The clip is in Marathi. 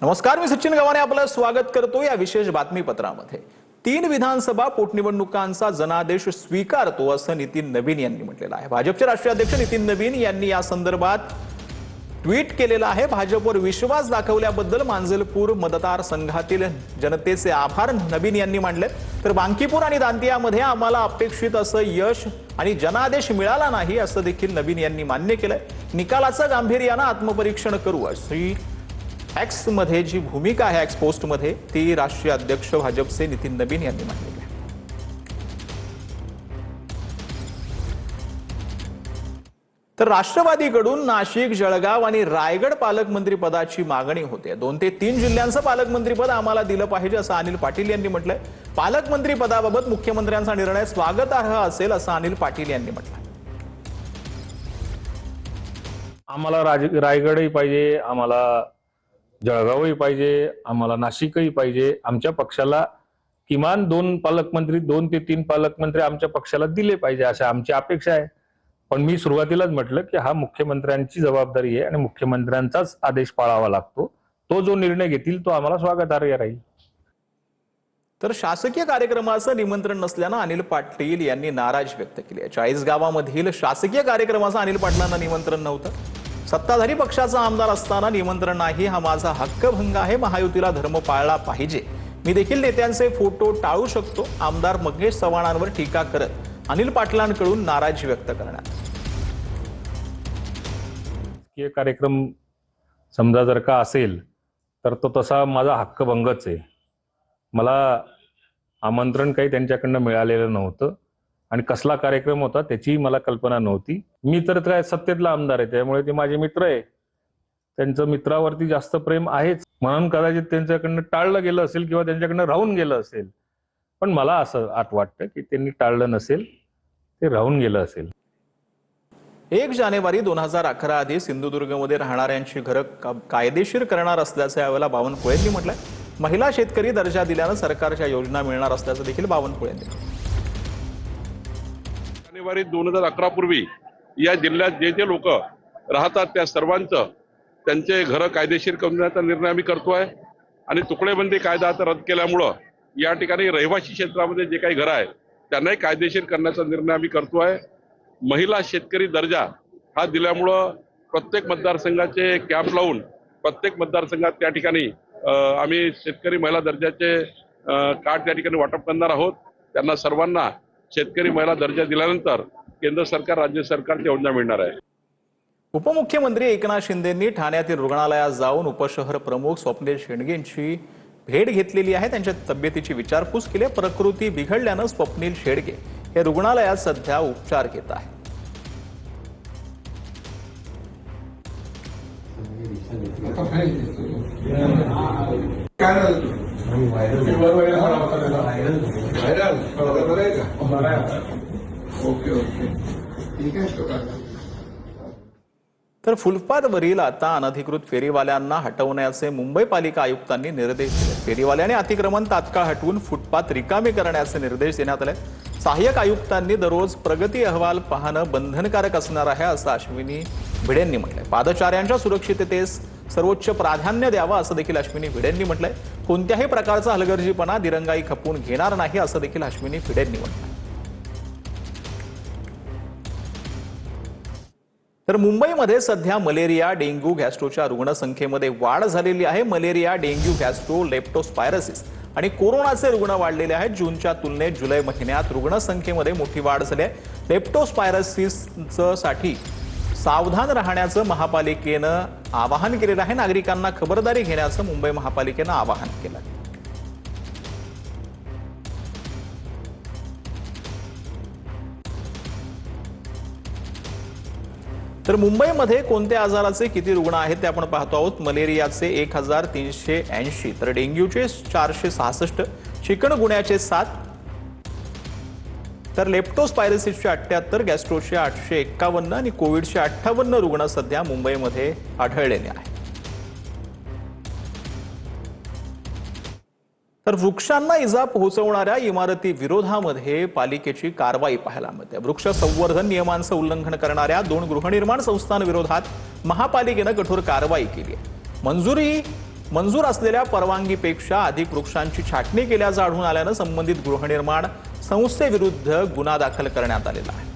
नमस्कार, मी सचिन गव्हाणे आपलं स्वागत करतो या विशेष बातमीपत्रामध्ये। 3 विधानसभा पोटनिवडणुकांचा जनादेश स्वीकारतो असं नितीन नवीन यांनी म्हटलेलं आहे। भाजपचे राष्ट्रीय अध्यक्ष नितीन नवीन यांनी या संदर्भात ट्विट केलेलं आहे। भाजपवर विश्वास दाखवल्याबद्दल मांजलपूर मतदारसंघातील जनतेचे आभार नवीन यांनी मानले। तर बांकीपूर आणि दांतियामध्ये आम्हाला अपेक्षित असं यश आणि जनादेश मिळाला नाही असं देखील नवीन यांनी मान्य केलंय। निकालाचं गांभीर्यानं आत्मपरीक्षण करू अशी एक्स मध्ये जी भूमिका आहे एक्स पोस्ट मध्ये ती राष्ट्रीय अध्यक्ष भाजपचे नितीन नवीन यांनी मांडली आहे। तर राष्ट्रवादीकडून नाशिक, जळगाव आणि रायगड पालकमंत्री पदाची मागणी होते। 2 ते 3 जिल्ह्यांचं पालकमंत्री पद आम्हाला दिलं पाहिजे असं अनिल पाटील यांनी म्हटलंय। पालकमंत्री पदाबाबत मुख्यमंत्र्यांचा निर्णय स्वागतार्ह असेल असं अनिल पाटील यांनी म्हटलंय। आम्हाला रायगडही पाहिजे, आम्हाला जळगावही पाहिजे, आम्हाला नाशिकही पाहिजे। आमच्या पक्षाला किमान 2 पालकमंत्री 2 ते 3 पालकमंत्री आमच्या पक्षाला दिले पाहिजे अशी आमची अपेक्षा आहे। पण मी सुरुवातीलाच म्हटलं की हा मुख्यमंत्र्यांची जबाबदारी आहे आणि मुख्यमंत्र्यांचाच आदेश पाळावा लागतो। तो जो निर्णय घेतील तो आम्हाला स्वागतार्ह राहील। तर शासकीय कार्यक्रमाचं निमंत्रण नसल्यानं अनिल पाटील यांनी नाराजी व्यक्त केली आहे। 40 गावामधील शासकीय कार्यक्रमाचं अनिल पाटलांना निमंत्रण नव्हतं। सत्ताधारी पक्षाचा आमदार असताना निमंत्रण नाही हा माझा हक्कभंग आहे। महायुतीला धर्म पाळला पाहिजे। मी देखील नेत्यांचे फोटो टाळू शकतो। आमदार मंगेश चव्हाणांवर टीका करत अनिल पाटलांकडून नाराजी व्यक्त करण्यात। कार्यक्रम समजा जर का असेल तर तो तसा माझा हक्कभंगच आहे। मला आमंत्रण काही त्यांच्याकडनं मिळालेलं नव्हतं आणि कसला कार्यक्रम होता त्याची मला कल्पना नव्हती। मी तर काय सत्तेतला आमदार आहे, त्यामुळे ते माझे मित्र आहे। त्यांचं मित्रावरती जास्त प्रेम आहेच, म्हणून कदाचित त्यांच्याकडनं टाळलं गेलं असेल किंवा त्यांच्याकडनं राहून गेलं असेल। पण मला असं वाटतं की त्यांनी टाळलं नसेल, ते राहून गेलं असेल। 1 जानेवारी 2011 आधी सिंधुदुर्गमध्ये राहणाऱ्यांची घरं कायदेशीर करणार असल्याचं यावेळेला बावनकुळे यांनी म्हटलंय। महिला शेतकरी दर्जा दिल्यानं सरकारच्या योजना मिळणार असल्याचं देखील बावनकुळे यांनी म्हटलं। जानेवारी 2011 पूर्वी या जिल्ह्यात जे जे लोक राहतात त्या सर्वांचं त्यांचे घरं कायदेशीर करण्याचा निर्णय आम्ही करतोय आणि तुकडेबंदी कायदा आता रद्द केल्यामुळं या ठिकाणी रहिवासी क्षेत्रामध्ये जे काही घरं आहेत त्यांनाही कायदेशीर करण्याचा निर्णय आम्ही करतोय। महिला शेतकरी दर्जा हा दिल्यामुळं प्रत्येक मतदारसंघाचे कॅम्प लावून प्रत्येक मतदारसंघात त्या ठिकाणी आम्ही शेतकरी महिला दर्जाचे कार्ड त्या ठिकाणी वाटप करणार आहोत। त्यांना सर्वांना शेतकरी महिला दर्जा दिल्यानंतर केंद्र सरकार राज्य सरकारची योजना मिळणार आहे। उपमुख्यमंत्री एकनाथ शिंदेंनी ठाण्यातील रुग्णालयात जाऊन उपशहर प्रमुख स्वप्नील शेंडगेंची भेट घेतलेली आहे। त्यांच्या तब्येतीची विचारपूस केली। प्रकृती बिघडल्यानं स्वप्नील शेंडगे हे रुग्णालयात सध्या उपचार घेत आहेत। तर फुटपाथवरील आता अनधिकृत फेरीवाल्यांना हटवण्याचे मुंबई पालिका आयुक्तांनी निर्देश दिले। फेरीवाल्याने अतिक्रमण तात्काळ हटवून फुटपाथ रिकामे करण्याचे निर्देश देण्यात आले। सहाय्यक आयुक्तांनी दररोज प्रगती अहवाल पाहणं बंधनकारक असणार आहे असं अश्विनी भिडेंनी म्हटलंय। पादचाऱ्यांच्या सुरक्षिततेस सर्वोच्च प्राधान्य द्यावं असं देखील अश्विनी भिडेंनी म्हटलंय। कोणत्याही प्रकारचा हलगर्जीपणा दिरंगाई खपवून घेणार नाही असं देखील अश्विनी भिडेंनी म्हटलंय। तर मुंबईमध्ये सध्या मलेरिया, डेंग्यू, गॅस्ट्रोच्या रुग्णसंख्येमध्ये वाढ झालेली आहे। मलेरिया, डेंग्यू, गॅस्ट्रो, लेप्टोस्पायरोसिस आणि कोरोनाचे रुग्ण वाढलेले आहेत। जूनच्या तुलनेत जुलै महिन्यात रुग्णसंख्येमध्ये मोठी वाढ झाली आहे। लेप्टोस्पायरोसिससाठी सावधान राहण्याचं महापालिकेनं आवाहन केलेलं आहे। नागरिकांना खबरदारी घेण्याचं मुंबई महापालिकेनं आवाहन केलं आहे। तर मुंबईमध्ये कोणत्या आजाराचे किती रुग्ण आहेत ते आपण पाहतो आहोत। मलेरियाचे 1380, तर डेंग्यूचे 466, चिकनगुन्याचे 7, तर लेप्टोस्पायरोसिसचे 78, गॅस्ट्रोचे 851 आणि कोविडचे 58 रुग्ण सध्या मुंबईमध्ये आढळलेले आहेत। तर वृक्षांना इजा पोहोचवणाऱ्या इमारती विरोधामध्ये पालिकेची कारवाई पाहायला मिळते। वृक्ष संवर्धन नियमांचं उल्लंघन करणाऱ्या 2 गृहनिर्माण संस्थांविरोधात महापालिकेने कठोर कारवाई केली आहे। मंजुरी मंजूर असलेल्या परवानगीपेक्षा अधिक वृक्षांची छाटणी केल्याचं आढळून आल्यानं संबंधित गृहनिर्माण संस्थेविरुद्ध गुन्हा दाखल करण्यात आलेला आहे.